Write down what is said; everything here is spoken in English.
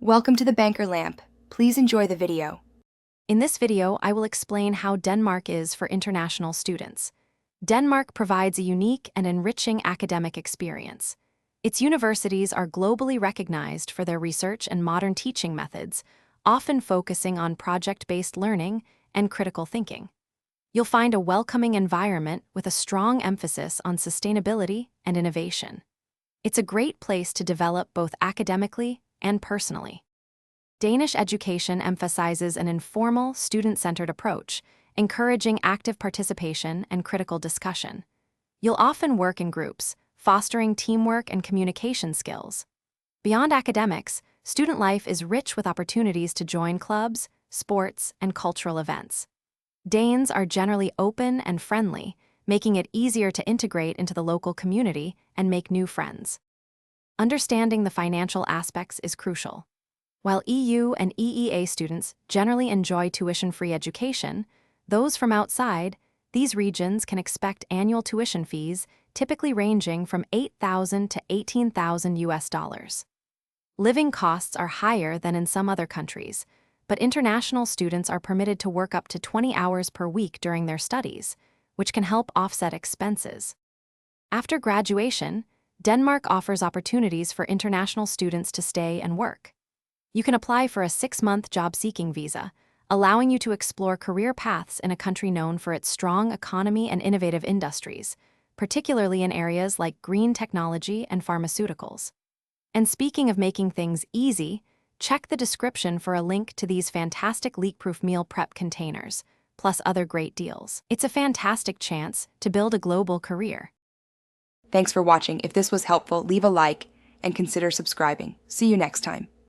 Welcome to the Banker Lamp. Please enjoy the video. In this video, I will explain how Denmark is for international students. Denmark provides a unique and enriching academic experience. Its universities are globally recognized for their research and modern teaching methods, often focusing on project-based learning and critical thinking. You'll find a welcoming environment with a strong emphasis on sustainability and innovation. It's a great place to develop both academically and personally. Danish education emphasizes an informal, student-centered approach, encouraging active participation and critical discussion. You'll often work in groups, fostering teamwork and communication skills. Beyond academics, student life is rich with opportunities to join clubs, sports, and cultural events. Danes are generally open and friendly, making it easier to integrate into the local community and make new friends. Understanding the financial aspects is crucial. While EU and EEA students generally enjoy tuition-free education, those from outside these regions can expect annual tuition fees typically ranging from $8,000 to $18,000. Living costs are higher than in some other countries, but international students are permitted to work up to 20 hours per week during their studies, which can help offset expenses. After graduation, Denmark offers opportunities for international students to stay and work. You can apply for a 6-month job-seeking visa, allowing you to explore career paths in a country known for its strong economy and innovative industries, particularly in areas like green technology and pharmaceuticals. And speaking of making things easy, check the description for a link to these fantastic leak-proof meal prep containers, plus other great deals. It's a fantastic chance to build a global career. Thanks for watching. If this was helpful, leave a like and consider subscribing. See you next time.